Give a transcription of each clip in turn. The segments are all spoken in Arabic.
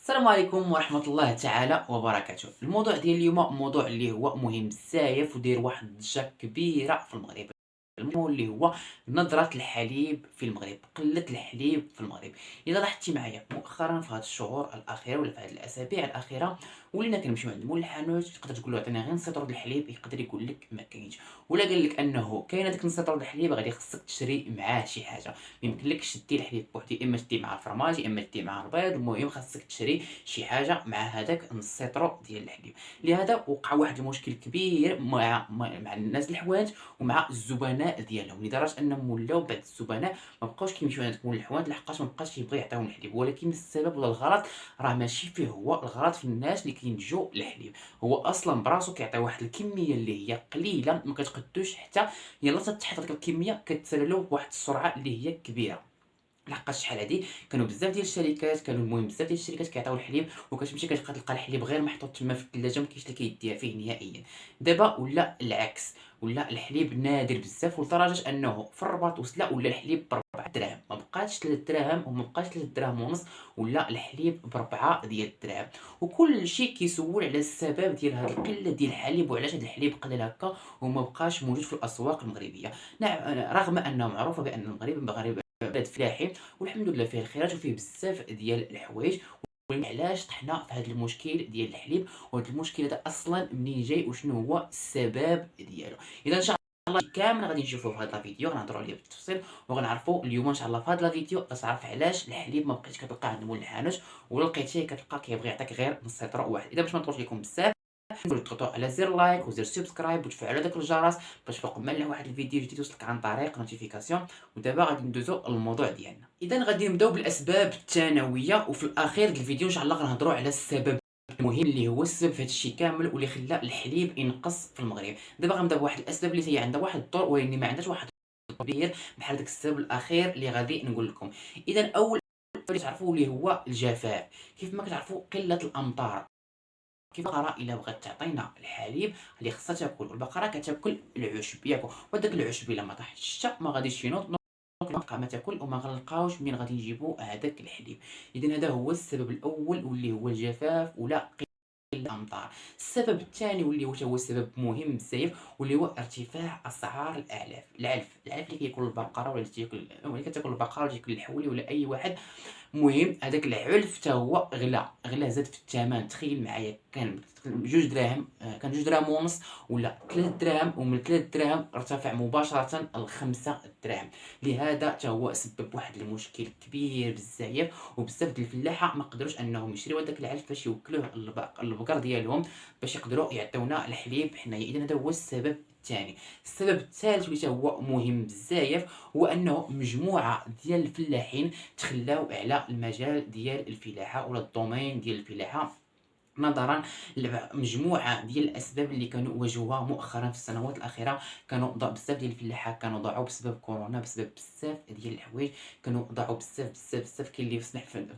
السلام عليكم ورحمة الله تعالى وبركاته. الموضوع ديال اليوم موضوع اللي هو مهم بزاف وداير واحد الضجة كبيرة في المغرب. المهم اللي هو نظرة الحليب في المغرب، قلة الحليب في المغرب. إلا لاحظتي معايا مؤخرا في هاد الشهور الأخيرة ولا في هاد الأسابيع الأخيرة ولينا كنمشيو عند مول الحانوت تقدر تقول له عطيني غير نصيطرو د الحليب يقدر يقول لك ما كاينش، ولا قال لك أنه كاين هذاك نصيطرو د الحليب غادي خصك تشري معاه شي حاجة. ما يمكنلكش دير الحليب بوحدو، يا اما تدي مع الفرماج يا اما تدي مع البيض، المهم خاصك تشري شي حاجه مع هذاك نص سيترو ديال الحليب. لهذا وقع واحد المشكل كبير مع الناس الحوانت ومع الزبناء ديالهم، لدرجه انهم ولاو بعض الزبناء ما بقاوش كيمشيو عند مول الحوانت لحقاش ما بقاش يبغي يعطيهم الحليب. ولكن السبب ولا الغلط راه ماشي فيه، هو الغلط في الناس اللي كينتجوا الحليب. هو اصلا براسو كيعطي واحد الكميه اللي هي قليله ما كتقدوش حتى يلاه تتحط ديك الكميه كتسالو بواحد السرعه اللي هي كبيره. لحقاش شحال هادي كانوا بزاف ديال الشركات، كانوا المهم بزاف ديال الشركات كيعطيو الحليب وكتمشي كتبقى تلقى الحليب غير محطوط تما في الثلاجه، ما كاينش اللي كيديها فيه نهائيا. دابا ولا العكس، ولا الحليب نادر بزاف لدرجه انه في الرباط وسلا ولا الحليب ب 4 دراهم، ما بقاش 3 دراهم وما بقاش 3 دراهم ونص، ولا الحليب ب 4 ديال الدراهم. وكل شيء كيسول على السبب ديال هاد القله ديال الحليب وعلاش هاد الحليب قليل هكا وما بقاش موجود في الاسواق المغربيه. نعم، رغم انه معروف بان المغرب بلاد فلاحي والحمد لله فيه الخيرات وفيه بزاف ديال الحوايج. ولكن علاش طحنا في هذا المشكل ديال الحليب، وهذا المشكل هذا اصلا منين جاي وشنو هو السبب ديالو؟ اذا ان شاء الله كامل غادي نشوفوا في هذا الفيديو، غنهضروا عليه بالتفصيل وغنعرفوا اليوم ان شاء الله في هذا الفيديو غتعرف علاش الحليب ما بقيتش كتلقاه عند مول الحانوت، ولا لقيتيه كتلقى كيبغي يعطيك غير نص لتر واحد. اذا باش ما نطولش لكم بزاف تضغطوا على زر لايك وزر سبسكرايب وتفعلوا داك الجرس باش فوق ما نلاه واحد الفيديو جديد يوصلك عن طريق نوتيفيكاسيون. ودابا غادي ندوزو للموضوع ديالنا. اذا غادي نبداو بالاسباب الثانويه، وفي الاخير ديال الفيديو ان شاء الله غنهضروا على السبب المهم اللي هو السبب في هذا الشيء كامل واللي خلى الحليب ينقص في المغرب. دابا غنبدا بواحد الاسباب اللي هي عندها واحد الدور ولكن ما عندهاش واحد الدور كبير بحال داك السبب الاخير اللي غادي نقول لكم. اذا اول اللي تعرفوا اللي هو الجفاف. كيف ما كتعرفوا قله الامطار. كيف البقرة إلا بغات تعطينا الحليب اللي خصها تاكل، والبقرة كتاكل العشب ياكو، وداك العشب إلا ما طاحش الشتا ما غاديش ينوض، دونك البقرة ما تاكل وما غنلقاوش منين غادي نجيبو هذاك الحليب. إذا هذا هو السبب الأول واللي هو الجفاف ولا الأمطار. السبب الثاني واللي هو هو سبب مهم بزاف واللي هو ارتفاع أسعار العلف اللي كياكل البقرة ولا اللي تاكل اللي كتاكل البقرة ولا تاكل الحولي ولا أي واحد. المهم هذاك العلف حتى هو غلا زاد في الثمن. تخيل معايا كان بجوج دراهم، كان جوج دراهم ونص ولا 3 دراهم، ومن 3 دراهم ارتفع مباشرة ل 5 دراهم. لهذا حتى هو سبب واحد المشكل كبير بزاف، وبزاف ديال الفلاحة ما قدروش انهم يشريو هذاك العلف باش يوكلوه البقر ديالهم باش يقدروا يعطيونا الحليب حنايا. اذا هذا هو السبب الثاني. السبب الثالث واللي هو مهم بزاف هو انه مجموعه ديال الفلاحين تخلاو على المجال ديال الفلاحه ولا الدومين ديال الفلاحه نظرا لمجموعه ديال الاسباب اللي كانوا واجهوها مؤخرا في السنوات الاخيره. كانوا بزاف ديال الفلاحه كانوا ضاعوا بسبب كورونا، بسبب بزاف ديال الحوايج كانوا ضاعوا بزاف. كاين اللي يسمح كاين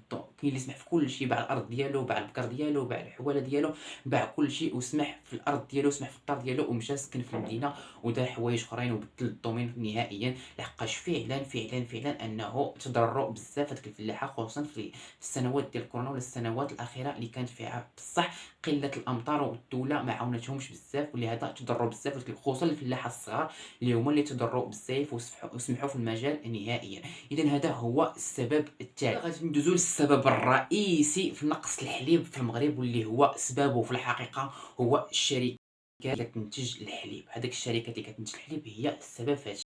اللي يسمح في كل شيء، باع الارض ديالو، باع البكر ديالو، باع الحواله ديالو، باع كل شيء وسمح في الارض ديالو وسمح في الدار ديالو ومشى سكن في المدينه ودار حوايج اخرين وبدل الدومين نهائيا. لحقاش فعلا انه تضرروا بزاف هذيك الفلاحه، خصوصا في السنوات ديال كورونا ولا السنوات الاخيره اللي كانت فيها بصح قله الامطار والدوله ما عاونتهمش بزاف، ولهذا تضروا بزاف خصوصا الفلاحه الصغار اللي هما اللي تضروا بزاف وسمحوا في المجال نهائيا. اذا هذا هو السبب الثالث. غادي ندوزو للسبب الرئيسي في نقص الحليب في المغرب واللي هو سببه في الحقيقه هو الشركات اللي كتنتج الحليب. هذيك الشركات اللي كتنتج الحليب هي السبب في هذا.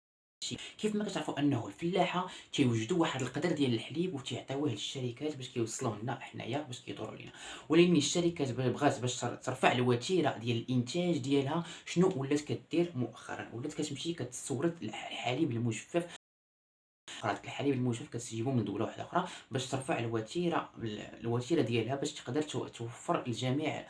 كيف ما كتعرفوا انه الفلاحه تيوجدوا واحد القدر ديال الحليب وتيعطيوه للشركات باش كيوصلوه لنا حنايا باش كيدوروا لينا. ولكن الشركات بغات باش ترفع الوتيره ديال الانتاج ديالها، شنو ولات كدير مؤخرا؟ ولات كتمشي كتستورد الحليب المجفف. هذاك الحليب المجفف كتجيبو من دوله واحده اخرى باش ترفع الوتيره ديالها باش تقدر توفر لجميع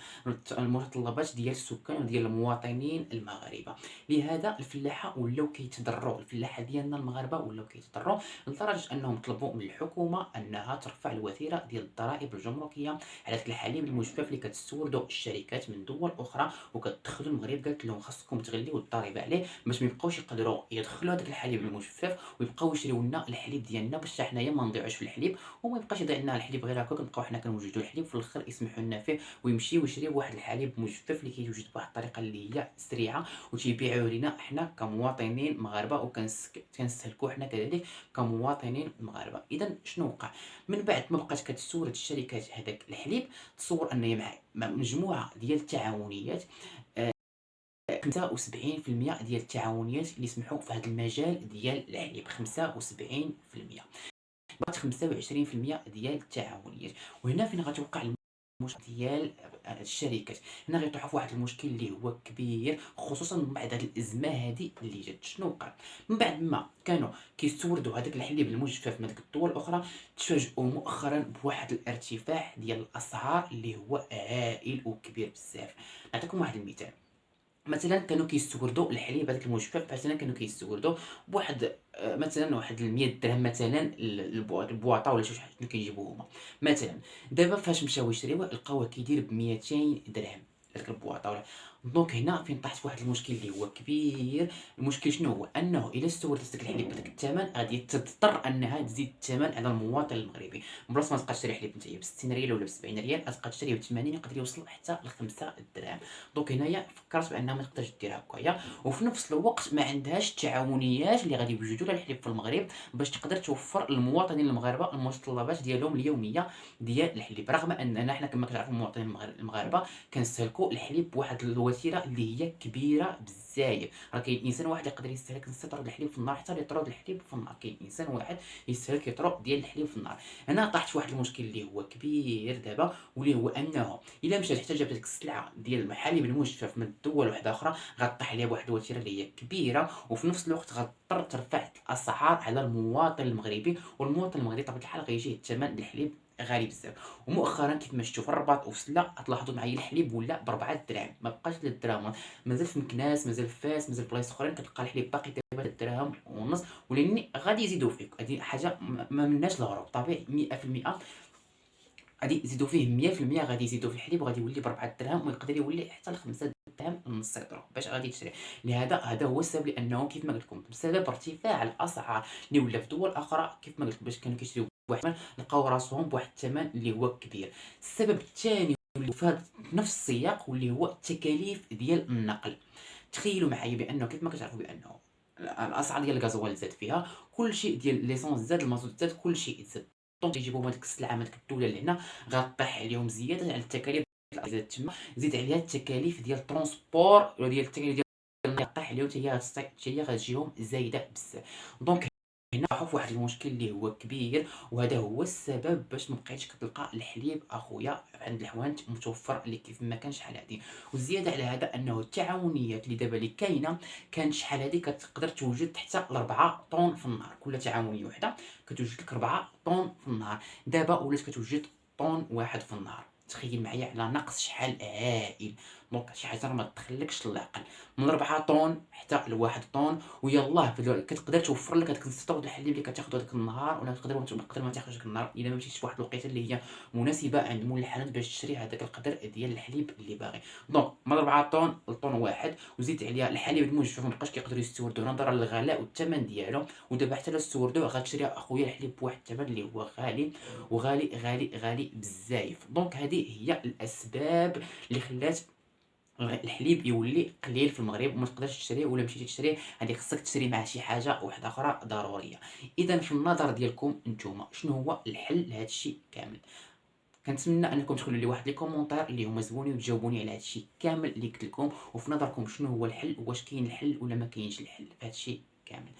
المتطلبات ديال السكان وديال المواطنين المغاربه. لهذا الفلاحه ولاو كيتضروا، الفلاحه ديالنا المغاربه ولاو كيتضروا لدرجه انهم طلبوا من الحكومه انها ترفع الوتيره ديال الضرائب الجمركيه على ذاك الحليب المجفف اللي كتستوردو الشركات من دول اخرى وكتدخلوا المغرب. قالت لهم خاصكم تغليو الضريبه عليه باش ما يبقاوش يقدروا يدخلوا هذاك الحليب المجفف ويبقاو يشريو لنا لنا الحليب ديالنا باش حتى حنايا ما نضيعوش في الحليب، وما يبقاش يضيع لنا الحليب غير هكاك نبقاو حنا كنوجدوا الحليب في الاخر يسمحوا لنا فيه ويمشيو يشريو واحد الحليب مجفف اللي كيتوجد بواحد الطريقه اللي هي سريعه وتيبيعوه لينا حنا كمواطنين مغاربه، كنستهلكوه حنا كذلك كمواطنين مغاربه. اذا شنو وقع من بعد ما بقات كتسورد الشركات هذاك الحليب؟ تصور ان هي مع مجموعه ديال التعاونيات، 75% ديال التعاونيات اللي سمحوا في هذا المجال ديال الحليب، 75%، بقات 25% ديال التعاونيات. وهنا فين غتوقع المشكل ديال الشركات، هنا غيطيحوا في واحد المشكل اللي هو كبير، خصوصا من بعد هذه الازمه هذه اللي جات. شنو وقع من بعد ما كانوا كيستوردوا هذاك الحليب المجفف من ديك الدول الاخرى؟ تفاجئوا مؤخرا بواحد الارتفاع ديال الاسعار اللي هو هائل وكبير بزاف. نعطيكم واحد المثال. مثلا كانوا كيستوردوا الحليب هذاك المجفف، مثلا كانوا كيستوردوا بواحد مثلا واحد 100 درهم مثلا البواطه ولا شي حاجه اللي كيجيبوه هما. مثلا دابا فاش مشاو يشريوه لقاوه كيدير ب 200 درهم هذيك البواطه ولا. دونك هنا فين طاحت في واحد المشكل اللي هو كبير. المشكل شنو هو؟ انه الا استوردت داك الحليب بداك الثمن غادي تضطر انها تزيد الثمن على المواطن المغربي. بلاصه ما تبقى تشري حليب نتايا ب 60 ريال ولا ب 70 ريال، غتبقى تشريه ب 80، يقدر يوصل حتى ل 5 دراهم. دونك هنايا فكرت بانها ما تقدرش دير هكايا، وفي نفس الوقت ما عندهاش التعاونيات اللي غادي يوجدوا لها الحليب في المغرب باش تقدر توفر للمواطنين المغاربه المتطلبات ديالهم اليوميه ديال الحليب. رغم اننا حنا كما كتعرفوا المواطنين المغاربه كنستهلكوا الحليب بواحد الوتيره اللي هي كبيره بزاف. راه كاين انسان واحد يقدر يستهلك نص لتر الحليب في النهار، حتى لتر الحليب في النهار. كاين انسان واحد يستهلك لتر ديال الحليب في النهار. هنا طاحت في واحد المشكل اللي هو كبير دابا، واللي هو انه الا مشات حتى جابت لك السلعه ديال الحليب المجفف من دول واحده اخرى غطيح عليها بواحد الوتيره اللي هي كبيره، وفي نفس الوقت غتضطر ترفع الاسعار على المواطن المغربي، والمواطن المغربي بطبيعه الحال غيجيه الثمن الحليب غالي بزاف. ومؤخرا كيف ما شفتوا في الرباط وفي سلا غتلاحظوا معايا الحليب ولا ب 4 دراهم، ما بقاش 3 دراهم. مازال في مكناس، مازال في فاس، مازال بلايص اخرين كتلقى الحليب باقي دابا 3 دراهم ونص، ولاني غادي يزيدوا فيه. هذه حاجه ما مناش الهروب، طبيعي 100% غادي يزيدوا فيه 100%، غادي يزيدوا في الحليب وغادي يولي ب 4 دراهم، ويقدر يولي حتى ل 5 درهم ونص يضرب باش غادي تشري. لهذا هذا هو السبب، لانه كيف ما قلت لكم بسبب ارتفاع الاسعار اللي ولا في دول اخرى، كيف ما قلت باش كانوا كيشريو بواحد لقاو راسهم بواحد الثمن اللي هو كبير. السبب الثاني اللي في نفس السياق واللي هو التكاليف ديال النقل. تخيلوا معايا بانه كيف ما كتعرفوا بانه الاسعار ديال الغازوال زاد فيها، كل شيء ديال ليسونس زاد، المازوت زاد، كل شيء زاد. دونك يجيبوا هذيك السلعه من ديك الدوله لهنا غطيح عليهم زياده على التكاليف زاد تما، زيد عليها التكاليف ديال الترونسبور وديال التكاليف ديال غطيح عليهم حتى هي غتجيهم زايده بزاف. دونك هنا راحوا في واحد المشكل اللي هو كبير، وهذا هو السبب باش ما بقيتش كتلقى الحليب اخويا عند الحوانت متوفر اللي كيف ما كان شحال هادي. والزياده على هذا انه التعاونيات اللي دابا اللي كاينه كانت شحال هادي كتقدر توجد حتى ل 4 طون في النهار. كل تعاونيه وحده كتوجد لك 4 طون في النهار، دابا ولات كتوجد طون واحد في النهار. تخيل معايا على نقص شحال هائل. دونك شي حاجه ما تدخلكش للعقل، من 4 طون حتى ل 1 طون. ويلاه كتقدر توفر لك هذاك الستور الحليب اللي كتاخذ هذاك النهار، ولا تقدر ما تاخذش هذاك النهار الا ما مشيتش فواحد الوقيته اللي هي مناسبه عند مول الحانوت باش تشري هذاك القدر ديال الحليب اللي باغي. دونك من 4 طون لطون واحد، وزيد عليها الحليب المجفف مابقاش كيقدروا يستوردوه نظرا للغلاء والثمن ديالو. ودابا حتى لا استوردوه غتشري اخويا الحليب بواحد الثمن اللي هو غالي وغالي غالي غالي بزاف. دونك هذه هي الاسباب اللي خلات الحليب يولي قليل في المغرب وما تقدرش تشريه، ولا مشيتي تشريه غادي خصك تشري مع شي حاجه واحده اخرى ضروريه. اذا في النظر ديالكم نتوما شنو هو الحل لهذا الشيء كامل؟ كنتمنى انكم تخلوا لي واحد لي كومونتير اللي هما زوينين وتجاوبوني على هذا الشيء كامل اللي قلت لكم، وفي نظركم شنو هو الحل، واش كاين الحل ولا ما كاينش الحل في هذا الشيء كامل.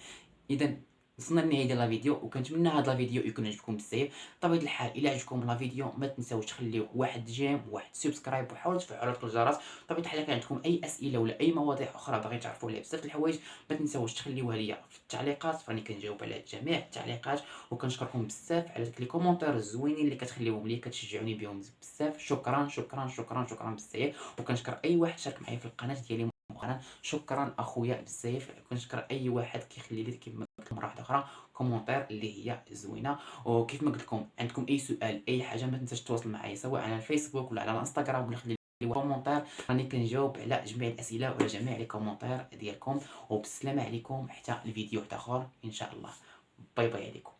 اذا وصلنا للنهايه ديال لا فيديو، وكنتمنى هذا لا فيديو يكون عجبكم بزاف. بطبيعه الحال الا عجبكم لا فيديو ما تنساوش تخليو واحد جيم وواحد سبسكرايب، وحاولوا تفعلوا الجرس. بطبيعه الحال كان عندكم اي اسئله ولا اي مواضيع اخرى باغي تعرفوا عليها بزاف د الحوايج ما تنساوش تخليوها ليا في التعليقات، راني كنجاوب على جميع التعليقات. وكنشكركم بزاف على ديك لي كومونتير الزوينين اللي كتخليوهم ليا، كتشجعوني بهم بزاف. شكرا شكرا شكرا شكرا بزاف. وكنشكر اي واحد شارك معايا في القناه ديالي مؤخرا. شكرا اخويا بزاف. كنشكر اي واحد كيخلي لي كيما قلت لكم مره واحده اخرى كومونتير اللي هي زوينه. وكيف ما قلت لكم عندكم اي سؤال اي حاجه ما تنساش تواصل معايا سواء على الفيسبوك ولا على الانستغرام، ولا خلي لي كومونتير، راني كنجاوب على جميع الاسئله وعلى جميع لي كومونتير ديالكم. وبالسلامه عليكم حتى الفيديو واحد اخر ان شاء الله. باي باي عليكم.